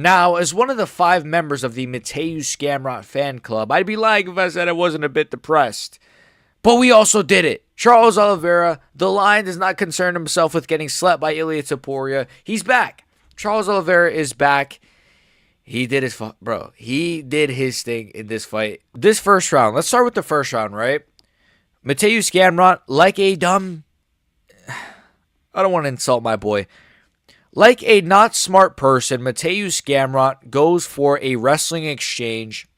Now, as one of the 5 members of the Mateusz Gamrot fan club, I'd be lying if I said I wasn't a bit depressed. But we also did it. Charles Oliveira, the Lion, does not concern himself with getting slept by Ilia Topuria. He's back. Charles Oliveira is back. He did his He did his thing in this fight. This first round. Let's start with the first round, right? Mateusz Gamrot, like a dumb... I don't want to insult my boy. Like a not smart person, Mateusz Gamrot goes for a wrestling exchange.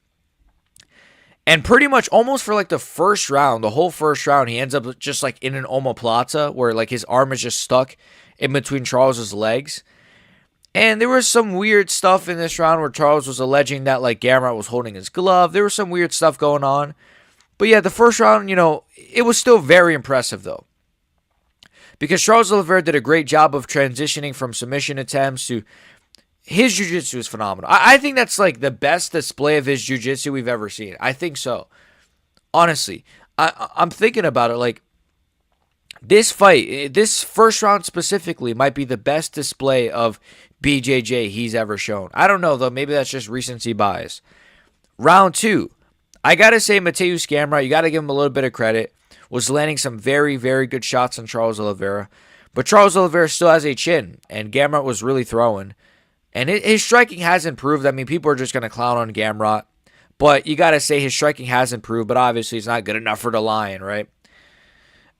And pretty much almost for like the first round, the whole first round, he ends up just like in an omoplata where like his arm is just stuck in between Charles's legs. And there was some weird stuff in this round where Charles was alleging that like Gamrot was holding his glove. There was some weird stuff going on. But yeah, the first round, it was still very impressive though. Because Charles Oliveira did a great job of transitioning from submission attempts to... His jiu-jitsu is phenomenal. I think that's like the best display of his jiu-jitsu we've ever seen. I think so. Honestly. I'm thinking about it. Like, this fight, this first round specifically, might be the best display of BJJ he's ever shown. I don't know, though. Maybe that's just recency bias. Round 2. I got to say, Mateusz Gamrot, you got to give him a little bit of credit, was landing some very, very good shots on Charles Oliveira. But Charles Oliveira still has a chin, and Gamrot was really throwing. And his striking has improved. I mean, people are just going to clown on Gamrot. But you got to say his striking has improved, but obviously it's not good enough for the Lion, right?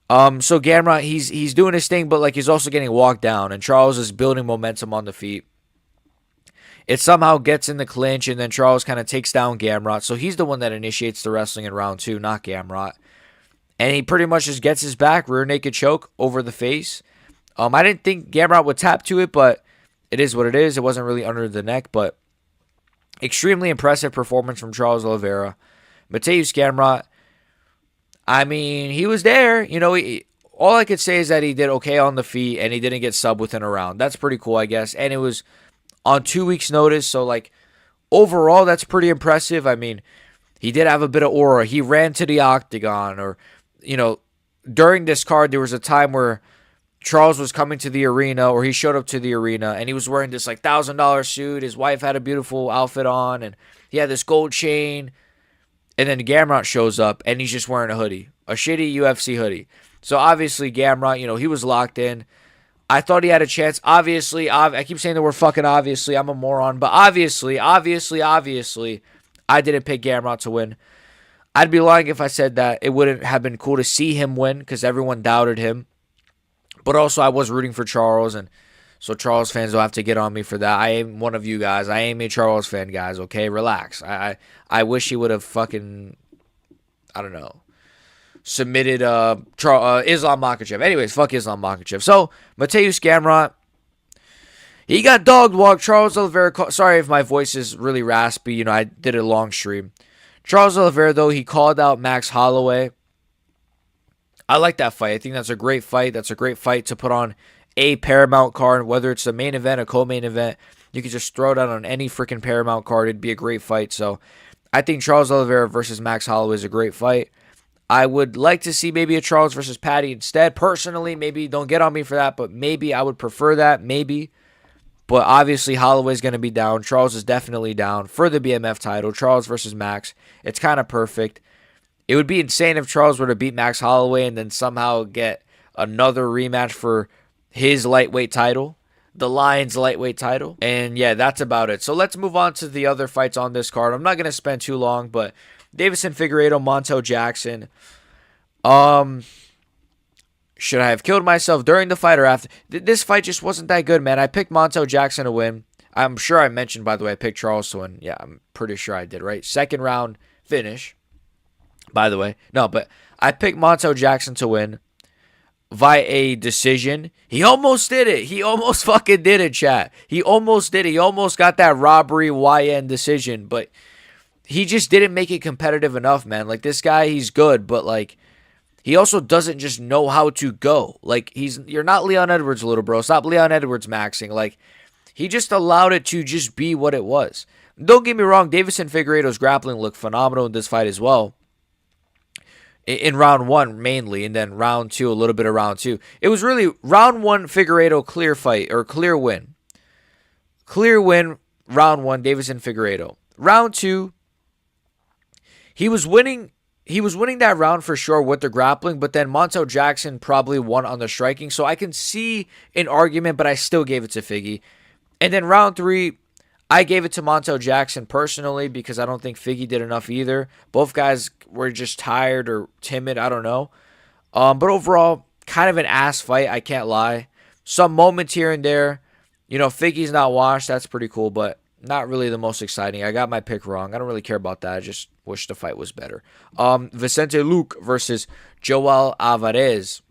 So Gamrot, he's doing his thing, but like he's also getting walked down, and Charles is building momentum on the feet. It somehow gets in the clinch, and then Charles kind of takes down Gamrot. So he's the one that initiates the wrestling in round 2, not Gamrot. And he pretty much just gets his back, rear naked choke over the face. I didn't think Gamrot would tap to it, but it is what it is. It wasn't really under the neck, but extremely impressive performance from Charles Oliveira. Mateusz Gamrot, I mean, he was there. All I could say is that he did okay on the feet, and he didn't get subbed within a round. That's pretty cool, I guess. And it was on 2 weeks' notice, so like overall, that's pretty impressive. I mean, he did have a bit of aura. He ran to the octagon, or during this card, there was a time where Charles was coming to the arena, or he showed up to the arena, and he was wearing this like $1,000 suit. His wife had a beautiful outfit on, and he had this gold chain. And then Gamrot shows up, and he's just wearing a hoodie, a shitty UFC hoodie. So obviously Gamrot, he was locked in. I thought he had a chance. Obviously, I keep saying the word fucking obviously. I'm a moron, but obviously, I didn't pick Gamrot to win. I'd be lying if I said that it wouldn't have been cool to see him win because everyone doubted him. But also, I was rooting for Charles, and so Charles fans don't have to get on me for that. I am one of you guys. I am a Charles fan, guys, okay? Relax. I wish he would have fucking, I don't know, submitted Islam Makhachev. Anyways, fuck Islam Makhachev. So, Mateusz Gamrot, he got dog walked. Charles Oliveira, sorry if my voice is really raspy. I did a long stream. Charles Oliveira, though, he called out Max Holloway. I like that fight. I think that's a great fight. That's a great fight to put on a Paramount card, whether it's a main event, a co-main event. You could just throw it out on any freaking Paramount card. It'd be a great fight. So I think Charles Oliveira versus Max Holloway is a great fight. I would like to see maybe a Charles versus Patty instead. Personally, maybe don't get on me for that, but maybe I would prefer that. Maybe. But obviously, Holloway's going to be down. Charles is definitely down for the BMF title. Charles versus Max. It's kind of perfect. It would be insane if Charles were to beat Max Holloway and then somehow get another rematch for his lightweight title, the Lion's lightweight title. And yeah, that's about it. So let's move on to the other fights on this card. I'm not going to spend too long, but Deiveson Figueiredo, Montel Jackson. Should I have killed myself during the fight or after? This fight just wasn't that good, man. I picked Montel Jackson to win. I'm sure I mentioned, by the way, I picked Charles to win. Yeah, I'm pretty sure I did, right? Second round finish, by the way. No, but I picked Montel Jackson to win via a decision. He almost did it. He almost fucking did it, chat. He almost did it. He almost got that robbery YN decision, but he just didn't make it competitive enough, man. Like, this guy, he's good, but like, he also doesn't just know how to go. Like, you're not Leon Edwards, little bro. Stop Leon Edwards maxing. Like, he just allowed it to just be what it was. Don't get me wrong, Deiveson Figueiredo's grappling looked phenomenal in this fight as well. In round one, mainly, and then round two, a little bit of round two. It was really round one, Figueiredo clear fight, or clear win. Clear win round 1, Davison Figueiredo. Round 2, he was winning. He was winning that round for sure with the grappling, but then Montel Jackson probably won on the striking. So I can see an argument, but I still gave it to Figgy. And then round 3, I gave it to Montel Jackson personally because I don't think Figgy did enough either. Both guys were just tired or timid. I don't know. But overall, kind of an ass fight. I can't lie. Some moments here and there. Figgy's not washed. That's pretty cool, but not really the most exciting. I got my pick wrong. I don't really care about that. I just wish the fight was better. Vicente Luque versus Joel Alvarez.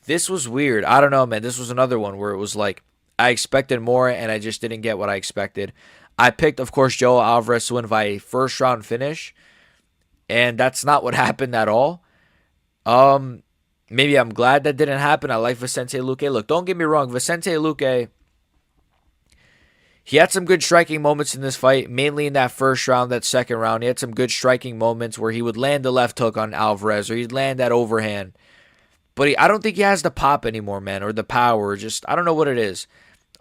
This was weird. I don't know, man. This was another one where it was like I expected more and I just didn't get what I expected. I picked, of course, Joel Alvarez to win by a first round finish, and that's not what happened at all. Maybe I'm glad that didn't happen. I like Vicente Luque. Look, don't get me wrong. Vicente Luque, he had some good striking moments in this fight, mainly in that first round, that second round. He had some good striking moments where he would land the left hook on Alvarez or he'd land that overhand. But I don't think he has the pop anymore, man, or the power. Just, I don't know what it is.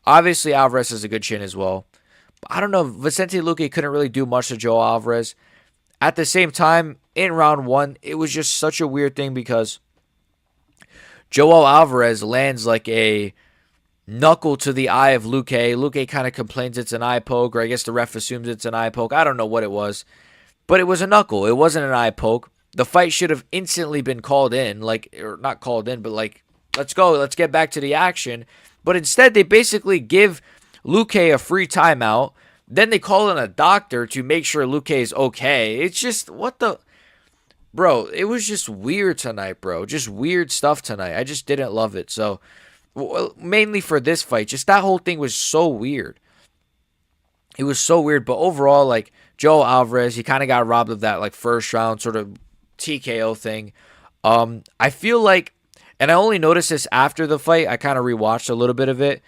Obviously, Alvarez has a good chin as well. But I don't know. Vicente Luque couldn't really do much to Joel Alvarez. At the same time, in round 1, it was just such a weird thing because Joel Alvarez lands like a knuckle to the eye of Luque. Luque kind of complains it's an eye poke, or I guess the ref assumes it's an eye poke. I don't know what it was. But it was a knuckle. It wasn't an eye poke. The fight should have instantly been called in, or not called in, but let's go, let's get back to the action. But instead, they basically give Luque a free timeout. Then they call in a doctor to make sure Luque is okay. It's just, bro, it was just weird tonight, bro. Just weird stuff tonight. I just didn't love it. So, mainly for this fight, just that whole thing was so weird. It was so weird, but overall, Joel Alvarez, he kind of got robbed of that, first round sort of TKO thing. I feel like, and I only noticed this after the fight, I kind of rewatched a little bit of it.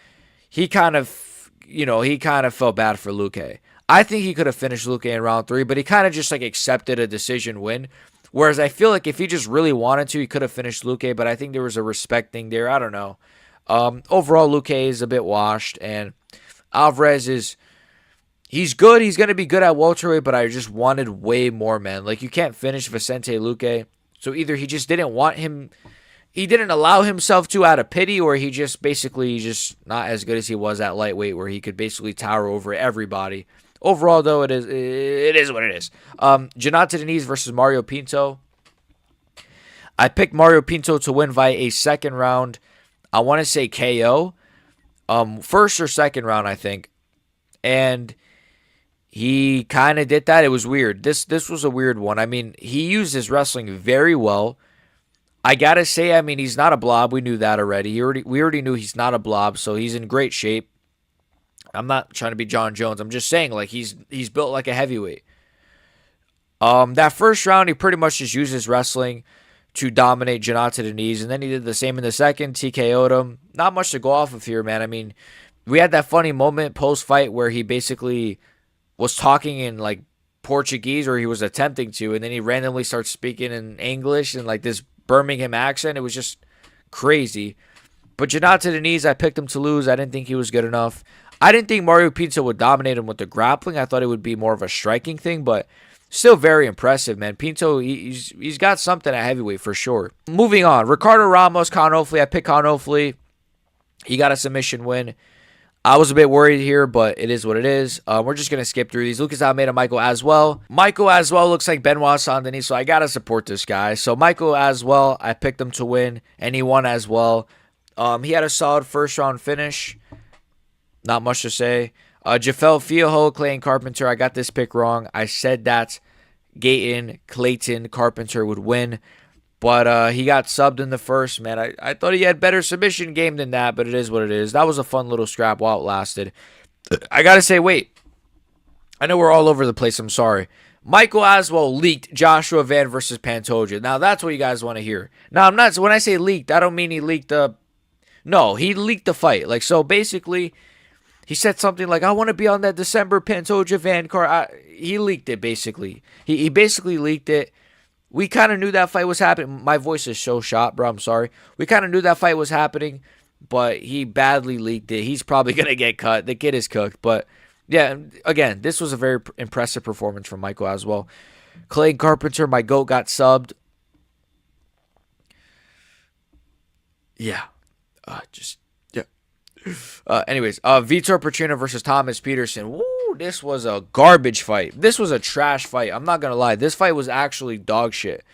He kind of felt bad for Luque. I think he could have finished Luque in round 3, but he kind of just accepted a decision win. Whereas I feel like if he just really wanted to, he could have finished Luque, but I think there was a respect thing there. I don't know. Overall, Luque is a bit washed, and Alvarez he's good. He's going to be good at welterweight, but I just wanted way more, man. You can't finish Vicente Luque. So either he just didn't want him, he didn't allow himself to out of pity, or he just basically just not as good as he was at lightweight, where he could basically tower over everybody. Overall, though, it is what it is. Jonathan Deniz versus Mario Pinto. I picked Mario Pinto to win via a second round. I want to say KO. First or second round, I think. And he kind of did that. It was weird. This was a weird one. I mean, he used his wrestling very well. I got to say, I mean, he's not a blob. We knew that already. We already knew he's not a blob, so he's in great shape. I'm not trying to be John Jones. I'm just saying, he's built like a heavyweight. That first round, he pretty much just used his wrestling to dominate Jonathan Deniz, and then he did the same in the second, TKO'd him. Not much to go off of here, man. I mean, we had that funny moment post-fight where he basically was talking in Portuguese, or he was attempting to, and then he randomly starts speaking in English and this Birmingham accent. It was just crazy. But Jonathan Deniz, I picked him to lose. I didn't think he was good enough. I didn't think Mario Pinto would dominate him with the grappling. I thought it would be more of a striking thing, but still very impressive, man. Pinto, he's got something at heavyweight for sure. Moving on, Ricardo Ramos, Con Ofli. I picked Con Ofli. He got a submission win. I was a bit worried here, but it is what it is. We're just going to skip through these. Lucas Almeida, Michael Aswell. Michael Aswell looks like Benoit Saint-Denis, so I got to support this guy. So Michael Aswell, I picked him to win, and he won as well. He had a solid first-round finish. Not much to say. Jafel Fioho, Clayton Carpenter. I got this pick wrong. I said that Clayton Carpenter would win. But he got subbed in the first, man. I thought he had better submission game than that, but it is what it is. That was a fun little scrap while it lasted. I got to say, wait. I know we're all over the place. I'm sorry. Michael Aswell leaked Joshua Van versus Pantoja. Now, that's what you guys want to hear. Now, I'm not. When I say leaked, I don't mean he leaked the... No, he leaked the fight. So basically, he said something like, I want to be on that December Pantoja Van card. He leaked it, basically. He basically leaked it. We kind of knew that fight was happening. My voice is so shot, bro. I'm sorry. We kind of knew that fight was happening. but he badly leaked it. He's probably going to get cut. The kid is cooked. But, yeah, again, this was a very impressive performance from Michael Aswell. Clay Carpenter, my GOAT, got subbed. Yeah. Anyways, Vitor Petrino versus Thomas Peterson. Woo, this was a garbage fight. This was a trash fight. I'm not going to lie. This fight was actually dog shit.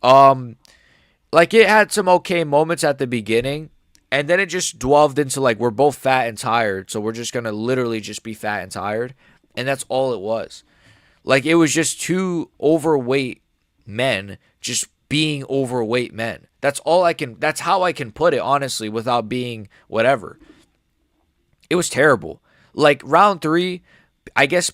Like, it had some okay moments at the beginning, and then it just dwelled into, like, we're both fat and tired, so we're just going to literally just be fat and tired. And that's all it was. Like, it was just two overweight men just being overweight men. That's how I can put it, honestly, without being whatever. It was terrible. Like, round 3, I guess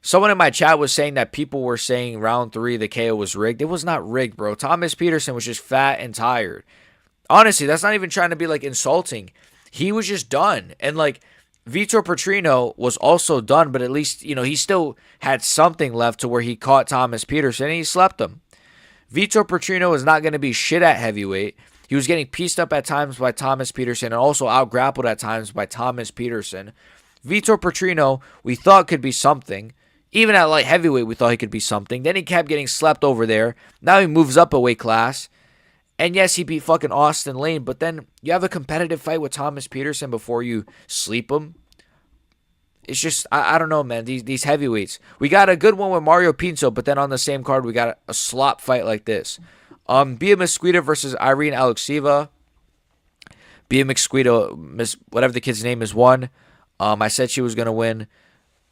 someone in my chat was saying that people were saying round 3 the KO was rigged. It was not rigged, bro. Thomas Peterson was just fat and tired. Honestly, that's not even trying to be, like, insulting. He was just done. And, like, Vitor Petrino was also done, but at least, he still had something left to where he caught Thomas Peterson and he slept him. Vitor Petrino is not going to be shit at heavyweight. He was getting pieced up at times by Thomas Peterson and also out-grappled at times by Thomas Peterson. Vitor Petrino, we thought could be something. Even at light heavyweight, we thought he could be something. Then he kept getting slept over there. Now he moves up a weight class. And yes, he beat fucking Austin Lane, but then you have a competitive fight with Thomas Peterson before you sleep him. It's just, I don't know, man, these heavyweights. We got a good one with Mario Pinto, but then on the same card, we got a slop fight like this. Bia Mesquita versus Irene Alexeva. Bia Mesquita, whatever the kid's name is, won. I said she was going to win.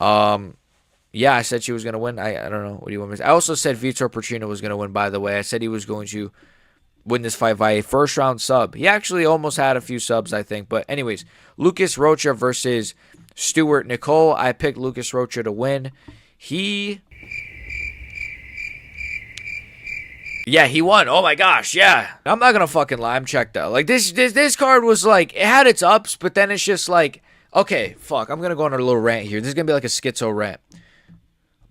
Yeah, I said she was going to win. I don't know. What do you want me to say? I also said Vitor Petrino was going to win, by the way. I said he was going to win this fight by a first-round sub. He actually almost had a few subs, I think. But anyways, Lucas Rocha versus Stuart Nicole. I picked Lucas Rocha to win. He won. Oh my gosh, yeah. I'm not gonna fucking lie. I'm checked out. Like this card was like, it had its ups, but then it's just like, okay, fuck. I'm gonna go on a little rant here. This is gonna be like a schizo rant.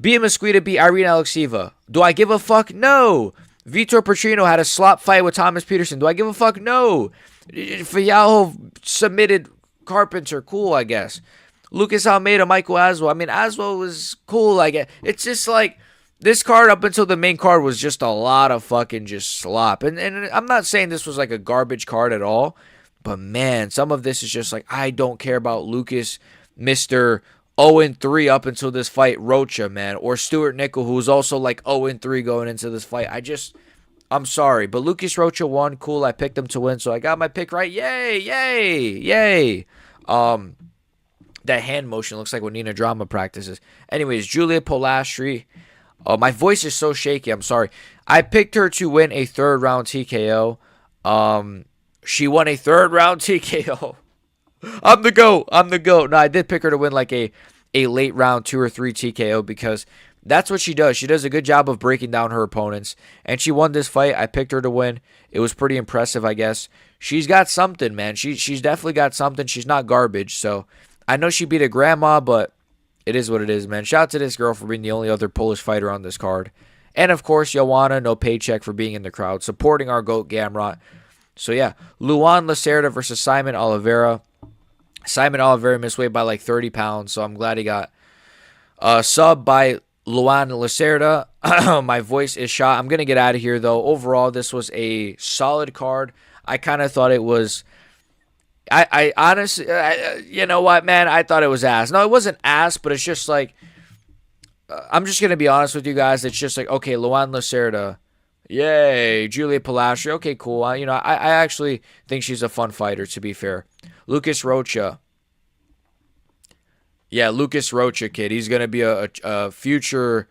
Bia Mesquita beat Irene Alexeva. Do I give a fuck? No. Vitor Petrino had a slop fight with Thomas Peterson. Do I give a fuck? No. Fialho submitted Carpenter. Cool, I guess. Lucas Almeida, Michael Aswell. I mean, Aswell was cool, I guess. It's just like, this card up until the main card was just a lot of fucking just slop. And I'm not saying this was like a garbage card at all, but man, some of this is just like, I don't care about Lucas, Mr. 0-3 up until this fight, Rocha, man. Or Stuart Nickel, who's also like 0-3 going into this fight. I'm sorry, but Lucas Rocha won. Cool, I picked him to win, so I got my pick right. Yay, yay, yay. That hand motion looks like what Nina Drama practices. Anyways, Julia Polastri. Oh, my voice is so shaky. I'm sorry. I picked her to win a third-round TKO. She won a third-round TKO. I'm the GOAT. No, I did pick her to win like a late round 2 or 3 TKO because that's what she does. She does a good job of breaking down her opponents. And she won this fight. I picked her to win. It was pretty impressive, I guess. She's got something, man. She's definitely got something. She's not garbage. So I know she beat a grandma, but it is what it is, man. Shout out to this girl for being the only other Polish fighter on this card. And, of course, Joanna, no paycheck for being in the crowd, supporting our GOAT, Gamrot. So, yeah, Luan Lacerda versus Simon Oliveira. Simon Oliveira missed weight by like 30 pounds, so I'm glad he got subbed by Luan Lacerda. My voice is shot. I'm going to get out of here, though. Overall, this was a solid card. I kind of thought it was... I honestly, you know what, man? I thought it was ass. No, it wasn't ass, but it's just like, I'm just going to be honest with you guys. It's just like, okay, Luan Lacerda, yay. Julia Polastri, okay, cool. I actually think she's a fun fighter, to be fair. Lucas Rocha. Yeah, Lucas Rocha, kid. He's going to be a future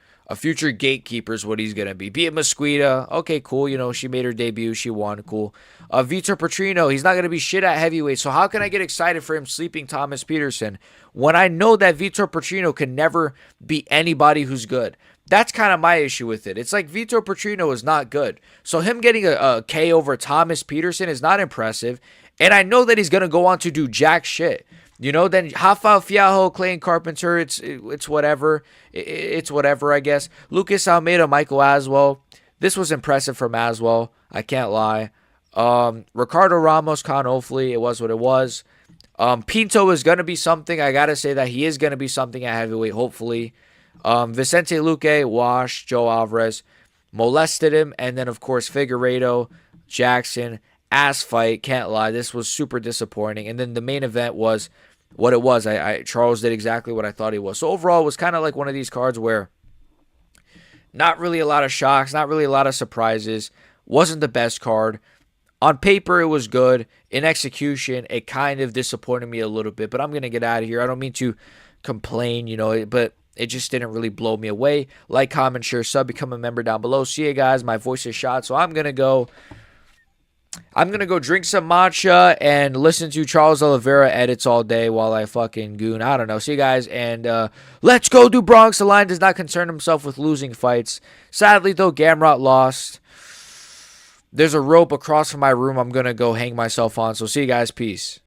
gatekeeper is what he's going to be. Bia Mesquita, okay, cool. She made her debut. She won, cool. Vitor Petrino, he's not going to be shit at heavyweight. So how can I get excited for him sleeping Thomas Peterson when I know that Vitor Petrino can never beat anybody who's good? That's kind of my issue with it. It's like Vitor Petrino is not good. So him getting a K over Thomas Peterson is not impressive. And I know that he's going to go on to do jack shit. Then Rafael Fialho, Clay Carpenter, it's whatever. It's whatever, I guess. Lucas Almeida, Michael Aswell. This was impressive from Aswell. I can't lie. Ricardo Ramos, Con Ofli, it was what it was. Pinto is going to be something. I got to say that he is going to be something at heavyweight, hopefully. Vicente Luque, wash. Joe Alvarez molested him. And then, of course, Figueiredo, Jackson, ass fight. Can't lie. This was super disappointing. And then the main event was what it was. Charles did exactly what I thought he was. So overall, it was kind of like one of these cards where not really a lot of shocks, not really a lot of surprises. Wasn't the best card. On paper, it was good. In execution, it kind of disappointed me a little bit. But I'm going to get out of here. I don't mean to complain, but it just didn't really blow me away. Like, comment, share, sub, become a member down below. See you guys. My voice is shot, so I'm going to go drink some matcha and listen to Charles Oliveira edits all day while I fucking goon. I don't know. See you guys, and let's go do Bronx. The Lion does not concern himself with losing fights. Sadly, though, Gamrot lost. There's a rope across from my room I'm going to go hang myself on. So see you guys. Peace.